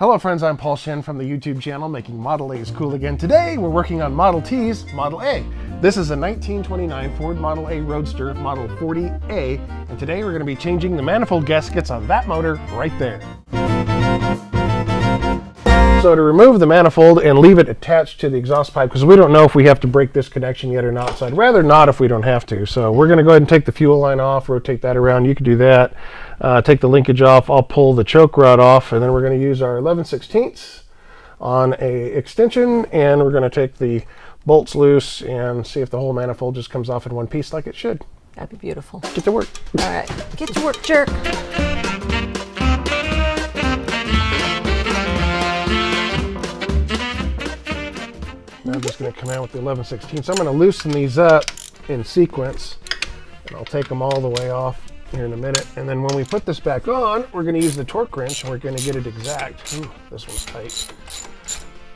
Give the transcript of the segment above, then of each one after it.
Hello friends, I'm Paul Shen from the YouTube channel Making Model A's Cool Again. Today we're working on Model T's Model A. This is a 1929 Ford Model A Roadster Model 40A, and today we're going to be changing the manifold gaskets on that motor right there. So to remove the manifold and leave it attached to the exhaust pipe, because we don't know if we have to break this connection yet or not, so I'd rather not if we don't have to. So we're going to go ahead and take the fuel line off, rotate that around. You can do that. Take the linkage off. I'll pull the choke rod off, and then we're going to use our 11/16 on a extension, and we're going to take the bolts loose and see if the whole manifold just comes off in one piece like it should. That'd be beautiful. Get to work. All right, get to work, jerk. I'm just going to come out with the 11/16. So I'm going to loosen these up in sequence, and I'll take them all the way off here in a minute. And then when we put this back on, we're going to use the torque wrench, and we're going to get it exact. Ooh, this one's tight.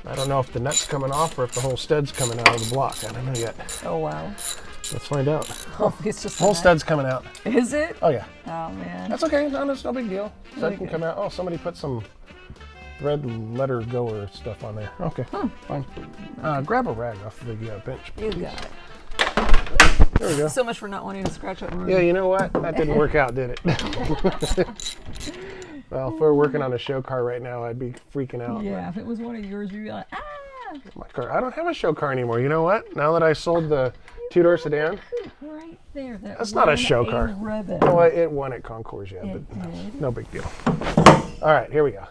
I don't know if the nut's coming off or if the whole stud's coming out of the block. I don't know yet. Oh, wow. Let's find out. Oh, it's just whole stud's coming out. Is it? Oh, yeah. Oh, man. That's okay. No, it's no big deal. Stud can come out. Oh, somebody put some thread letter goer stuff on there. Okay, fine. Grab a rag off the bench, please. You got it. There we go. So much for not wanting to scratch up. Yeah, you know what? That didn't work out, did it? Well, if we're working on a show car right now, I'd be freaking out. Yeah, if it was one of yours, you'd be like, ah! My car. I don't have a show car anymore. You know what? Now that I sold the two-door sedan. Right there. That's not a show car. Ribbon. Oh, it won at Concours, yeah, but no big deal. All right, here we go.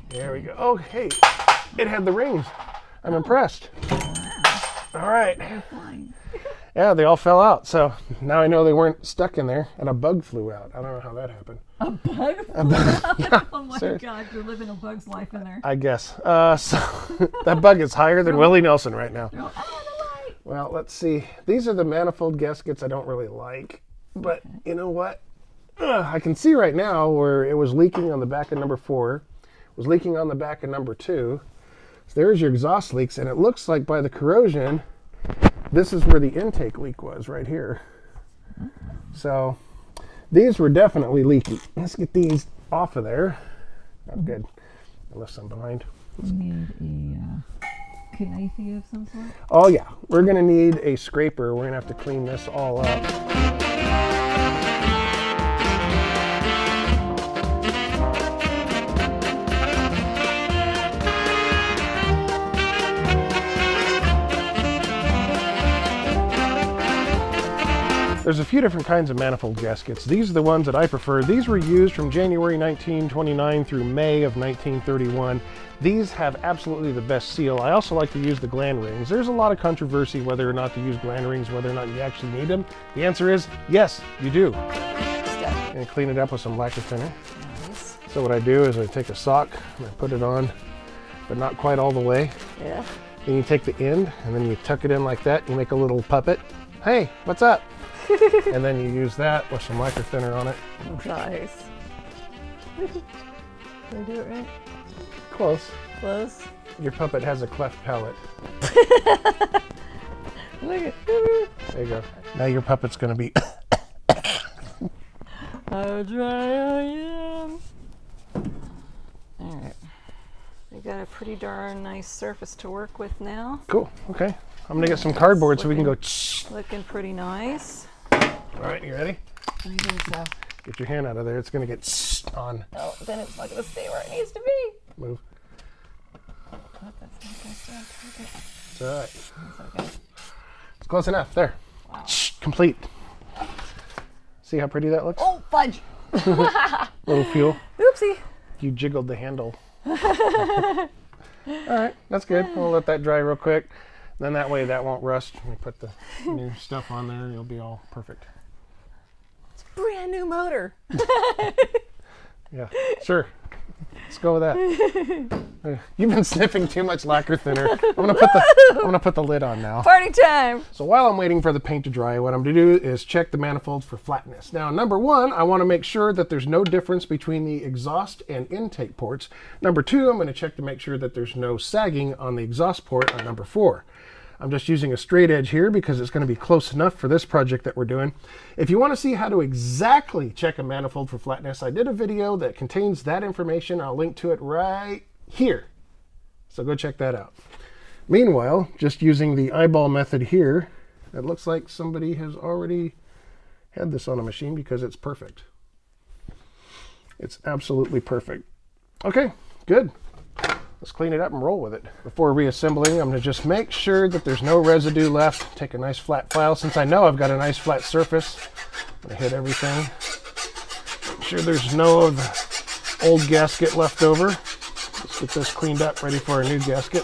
There we go. Oh, hey, it had the rings. I'm impressed. All right. You're fine. Yeah, they all fell out. So now I know they weren't stuck in there, and a bug flew out. I don't know how that happened. A bug flew out? Yeah, oh my seriously. God, you're living a bug's life in there. I guess. So that bug is higher than Willie Nelson right now. Oh, the light. Well, let's see. These are the manifold gaskets I don't really like, but you know what? I can see right now where it was leaking on the back of number 4. Was leaking on the back of number 2. So there's your exhaust leaks, and it looks like by the corrosion, this is where the intake leak was, right here. So these were definitely leaky. Let's get these off of there. Not good. Unless I'm behind. You need a knifey of some sort? Oh yeah, we're gonna need a scraper. We're gonna have to clean this all up. There's a few different kinds of manifold gaskets. These are the ones that I prefer. These were used from January 1929 through May of 1931. These have absolutely the best seal. I also like to use the gland rings. There's a lot of controversy whether or not to use gland rings, whether or not you actually need them. The answer is yes, you do. And clean it up with some lacquer thinner. Nice. So what I do is I take a sock and I put it on, but not quite all the way. Yeah. Then you take the end and then you tuck it in like that. You make a little puppet. Hey, what's up? And then you use that with some lacquer thinner on it. Nice. Did I do it right? Close. Close. Your puppet has a cleft palate. Look at There you go. Now your puppet's going to be... how dry I am. All right. We got a pretty darn nice surface to work with now. Cool. Okay. I'm going to get some cardboard so we can go... Looking pretty nice. All right, you ready? I think so. Get your hand out of there. It's going to get on. Oh, then it's not going to stay where it needs to be. Move. Oh, that's not going to stay. It's all right. That's okay. It's close enough. There. Wow. Complete. See how pretty that looks? Oh, fudge. Little fuel. Oopsie. You jiggled the handle. All right, that's good. We'll let that dry real quick. Then that way that won't rust. When we put the new stuff on there, you'll be all perfect. It's a brand new motor. Yeah, sure. Let's go with that. You've been sniffing too much lacquer thinner. I'm gonna put the lid on now. Party time. So while I'm waiting for the paint to dry, what I'm going to do is check the manifolds for flatness. Now, number 1, I want to make sure that there's no difference between the exhaust and intake ports. Number 2, I'm going to check to make sure that there's no sagging on the exhaust port on number 4. I'm just using a straight edge here because it's going to be close enough for this project that we're doing. If you want to see how to exactly check a manifold for flatness, I did a video that contains that information. I'll link to it right here. So go check that out. Meanwhile, just using the eyeball method here, it looks like somebody has already had this on a machine because it's perfect. It's absolutely perfect. Okay, good. Let's clean it up and roll with it. Before reassembling, I'm going to just make sure that there's no residue left. Take a nice flat file. Since I know I've got a nice flat surface, I'm going to hit everything. Make sure there's no of the old gasket left over. Let's get this cleaned up, ready for our new gasket.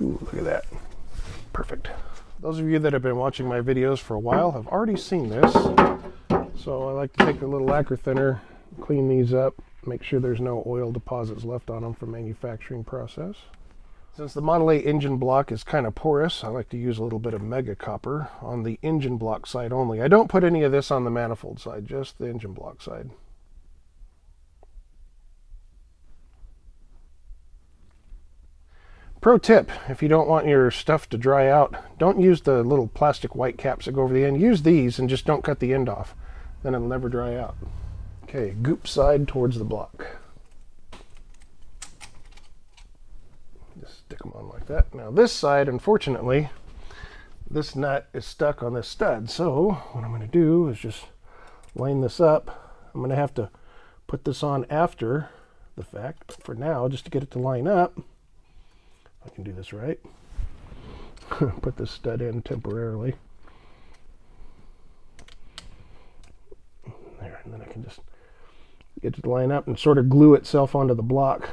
Ooh, look at that. Perfect. Those of you that have been watching my videos for a while have already seen this. So I like to take a little lacquer thinner, clean these up, make sure there's no oil deposits left on them from manufacturing process. Since the Model A engine block is kind of porous, I like to use a little bit of Mega Copper on the engine block side only. I don't put any of this on the manifold side, just the engine block side. Pro tip, if you don't want your stuff to dry out, don't use the little plastic white caps that go over the end. Use these and just don't cut the end off. Then it'll never dry out. Okay, goop side towards the block. Just stick them on like that. Now this side, unfortunately, this nut is stuck on this stud. So what I'm going to do is just line this up. I'm going to have to put this on after the fact. But for now, just to get it to line up, I can do this right. Put this stud in temporarily. There, and then I can just get it to line up and sort of glue itself onto the block.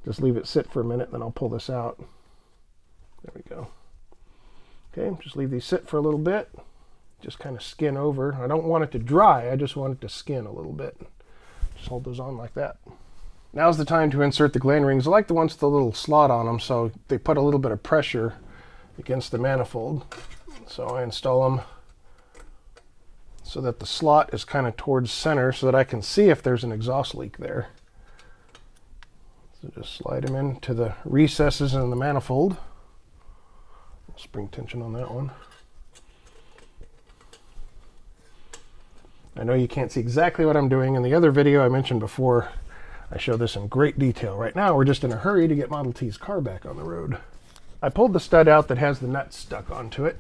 Just leave it sit for a minute, then I'll pull this out. There we go. Okay, just leave these sit for a little bit. Just kind of skin over. I don't want it to dry, I just want it to skin a little bit. Just hold those on like that. Now's the time to insert the gland rings. I like the ones with the little slot on them, so they put a little bit of pressure against the manifold. So I install them so that the slot is kind of towards center so that I can see if there's an exhaust leak there. So just slide them into the recesses in the manifold. Spring tension on that one. I know you can't see exactly what I'm doing. In the other video I mentioned before, I show this in great detail. Right now we're just in a hurry to get Model T's car back on the road. I pulled the stud out that has the nut stuck onto it.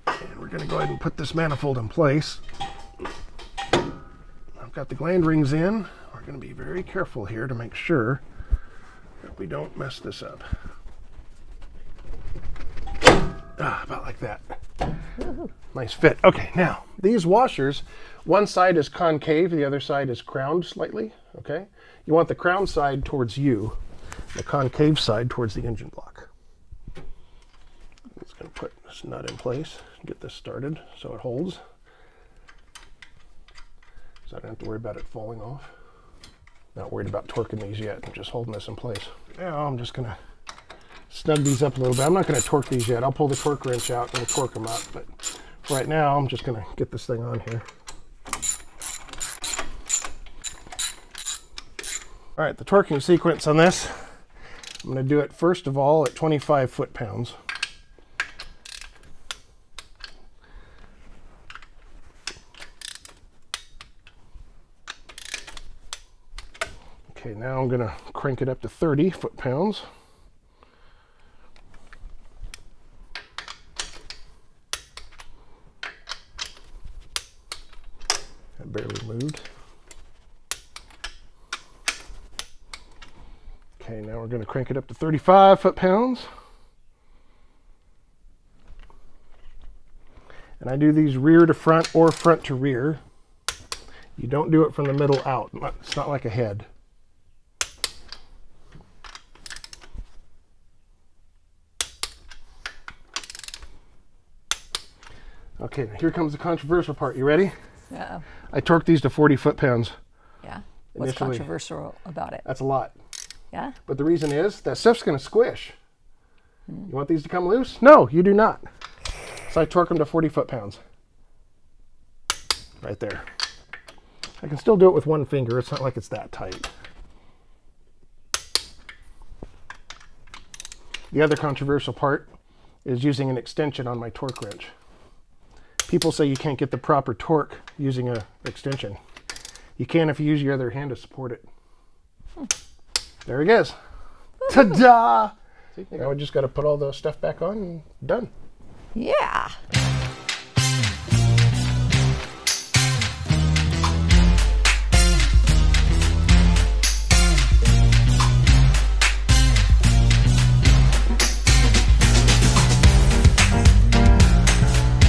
And we're going to go ahead and put this manifold in place. I've got the gland rings in. We're going to be very careful here to make sure that we don't mess this up. About like that. Nice fit. Okay, now these washers, one side is concave, the other side is crowned slightly. Okay, you want the crown side towards you, the concave side towards the engine block. I'm just going to put this nut in place, get this started so it holds, so I don't have to worry about it falling off. Not worried about torquing these yet, I'm just holding this in place. Now I'm just going to snug these up a little bit. I'm not going to torque these yet. I'll pull the torque wrench out and we'll torque them up, but right now I'm just going to get this thing on here. All right, the torquing sequence on this, I'm going to do it first of all at 25 foot-pounds. Okay, now I'm going to crank it up to 30 foot-pounds. That barely moved. Okay, now we're going to crank it up to 35 foot-pounds. And I do these rear to front or front to rear. You don't do it from the middle out. It's not like a head. Okay, now here comes the controversial part. You ready? Yeah. I torqued these to 40 foot-pounds. Yeah. What's Initially. controversial about it? That's a lot. Yeah. But the reason is that stuff's going to squish. You want these to come loose? No, you do not. So I torque them to 40 foot-pounds. Right there. I can still do it with one finger. It's not like it's that tight. The other controversial part is using an extension on my torque wrench. People say you can't get the proper torque using an extension. You can if you use your other hand to support it. There it is. Ta-da! See, now we just got to put all the stuff back on and done. Yeah.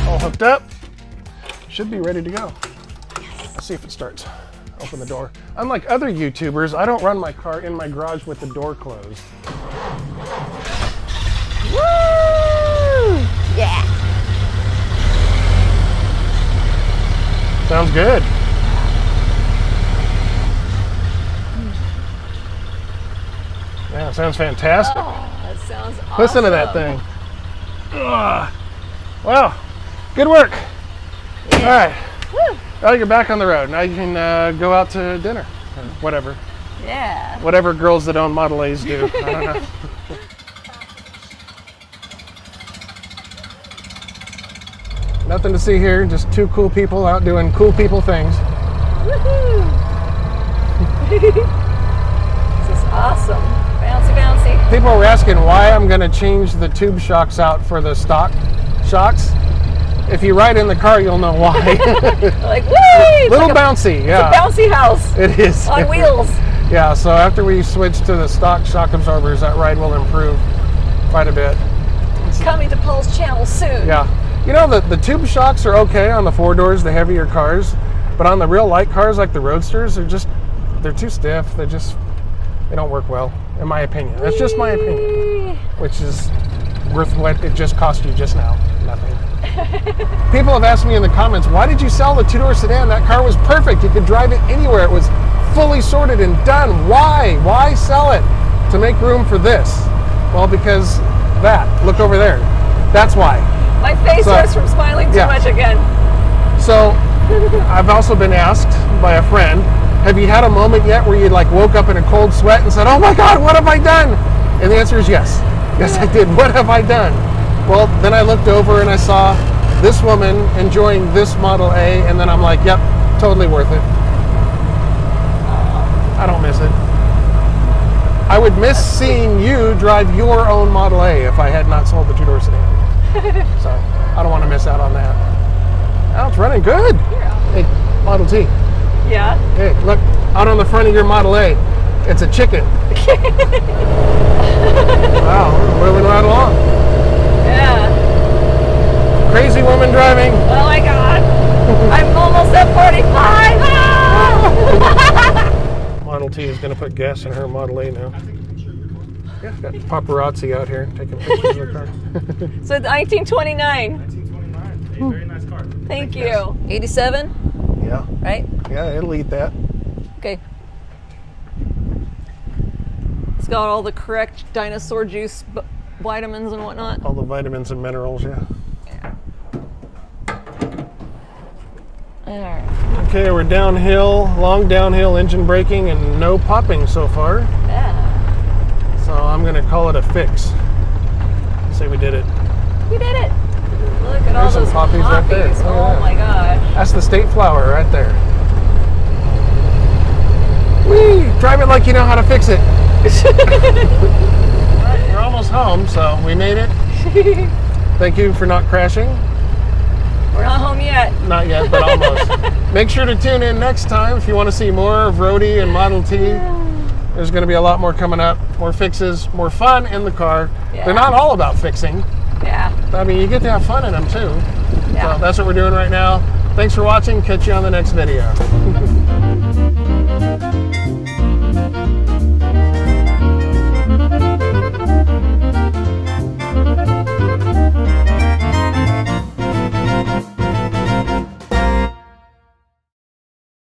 All hooked up. Should be ready to go. Let's see if it starts. Open the door. Unlike other YouTubers, I don't run my car in my garage with the door closed. Woo! Yeah. Sounds good. Yeah, it sounds fantastic. Oh, that sounds awesome. Listen to that thing. Ugh. Wow, good work. Yeah. All right, Woo. now you're back on the road. Now you can go out to dinner, or whatever. Yeah. Whatever girls that own Model A's do. I don't know. Nothing to see here, just two cool people out doing cool people things. Woohoo! This is awesome. Bouncy, bouncy. People were asking why I'm going to change the tube shocks out for the stock shocks. If you ride in the car, you'll know why. Like, woo! Little bouncy, yeah. It's a bouncy house. It is. On wheels. Yeah, so after we switch to the stock shock absorbers, that ride will improve quite a bit. Coming to Paul's channel soon. Yeah. You know, the tube shocks are okay on the 4-doors, the heavier cars, but on the real light cars like the Roadsters, they're too stiff. They don't work well, in my opinion. That's just my opinion, which is worth what it just cost you just now. Nothing. People have asked me in the comments, why did you sell the 2-door sedan? That car was perfect. You could drive it anywhere. It was fully sorted and done. Why? Why sell it? To make room for this? Well, because that. Look over there. That's why. My face hurts from smiling too much again. So, I've also been asked by a friend, have you had a moment yet where you woke up in a cold sweat and said, oh my God, what have I done? And the answer is yes. Yes, I did. What have I done? Well, then I looked over and I saw this woman enjoying this Model A, and then I'm like, yep, totally worth it. I don't miss it. I would miss seeing you drive your own Model A if I had not sold the 2-door sedan. So, I don't want to miss out on that. Oh, it's running good. Yeah. Hey, Model T. Yeah. Hey, look, out on the front of your Model A, it's a chicken. Wow, we're moving right along. Yeah. Crazy woman driving. Oh my God. I'm almost at 45. Ah! Model T is going to put gas in her Model A now. Yeah, got paparazzi out here taking pictures of the car. So 1929. 1929. A very nice car. Thank you. 87, Yeah, right? yeah, it'll eat that. Okay. It's got all the correct dinosaur juice vitamins and whatnot. All the vitamins and minerals, yeah. All right. Okay, we're downhill, long downhill engine braking and no popping so far. Yeah. So I'm going to call it a fix. Say we did it. We did it. Look at all There's some those poppies right there. Look at Oh that. my gosh. That's the state flower right there. Whee! Drive it like you know how to fix it. Alright, we're almost home, so we made it. Thank you for not crashing. We're not home yet. Not yet, but almost. Make sure to tune in next time if you want to see more of Roadie and Model T. There's going to be a lot more coming up. More fixes, more fun in the car. Yeah. They're not all about fixing. Yeah. I mean, you get to have fun in them too. Yeah. So that's what we're doing right now. Thanks for watching. Catch you on the next video.